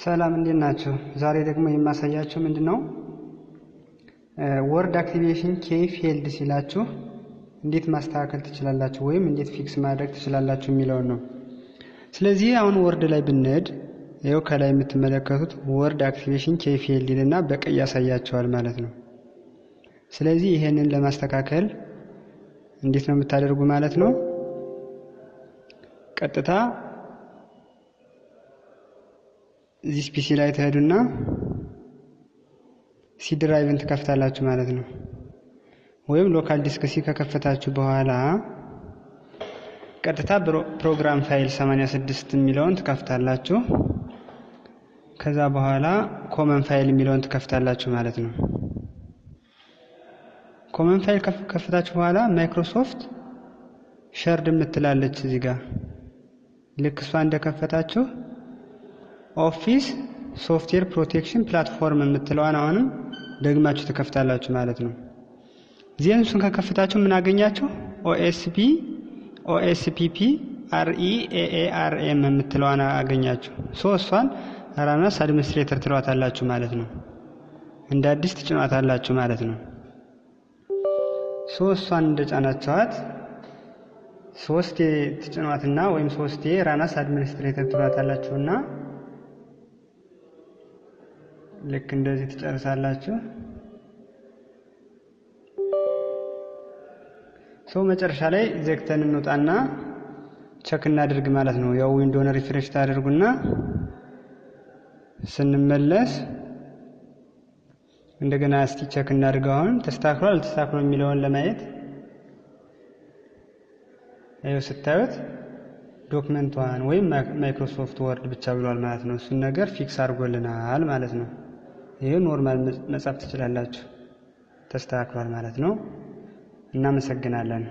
ሰላም እንዴት ናችሁ? ዛሬ ደግሞ የማሳያችሁ ምንድነው ወርድ አክቲቬሽን ኬይ ፌልድ ሲላችሁ እንዴት ማስተካከል ትችላላችሁ ወይም እንዴት ፊክስ ማድረግ ትችላላችሁ የሚለው ነው። ስለዚህ አሁን ወርድ ላይ ብንሄድ ይሄው ከላይ የምትመለከቱት ወርድ አክቲቬሽን ኬይ ፌልድ ይልና በቀይ ያሳያችኋል ማለት ነው። ስለዚህ ይሄንን ለማስተካከል እንዴት ነው የምታደርጉ ማለት ነው? ቀጥታ እዚህ ፒሲ ላይ ተሄዱና ሲ ድራይቭን ትከፍታላችሁ ማለት ነው። ወይም ሎካል ዲስክ ሲ ከከፈታችሁ በኋላ ቀጥታ ፕሮግራም ፋይል 86 የሚለውን ትከፍታላችሁ። ከዛ በኋላ ኮመን ፋይል የሚለውን ትከፍታላችሁ ማለት ነው። ኮመን ፋይል ከከፈታችሁ በኋላ ማይክሮሶፍት ሸርድ የምትላለች እዚህ ጋር ልክ እሷ እንደከፈታችሁ ኦፊስ ሶፍትዌር ፕሮቴክሽን ፕላትፎርም የምትለዋን አሁንም ደግማችሁ ትከፍታላችሁ ማለት ነው። ዜንሱን ከከፈታችሁ ምን አገኛችሁ? ኦኤስፒፒ REAARM የምትለዋን አገኛችሁ። እሷን ራናስ አድሚኒስትሬተር ትሏታላችሁ ማለት ነው። እንደ አዲስ ትጭኗታላችሁ ማለት ነው። እሷን እንደጫናችኋት ሶስቴ ትጭኗትና ወይም ሶስቴ ራናስ አድሚኒስትሬተር ትሏታላችሁና ልክ እንደዚህ ትጨርሳላችሁ። መጨረሻ ላይ ዘግተን እንውጣና ቼክ እናድርግ ማለት ነው። ያው ዊንዶውን ሪፍሬሽ ታደርጉና ስንመለስ እንደገና እስቲ ቼክ እናድርገው። አሁን ተስተካክሏል አልተስተካክሏል የሚለውን ለማየት ይኸው ስታዩት ዶክመንት 1 ወይም ማይክሮሶፍት ወርድ ብቻ ብሏል ማለት ነው። እሱን ነገር ፊክስ አድርጎልናል ማለት ነው። ይሄ ኖርማል መጻፍ ትችላላችሁ። ተስተካክሏል ማለት ነው። እናመሰግናለን።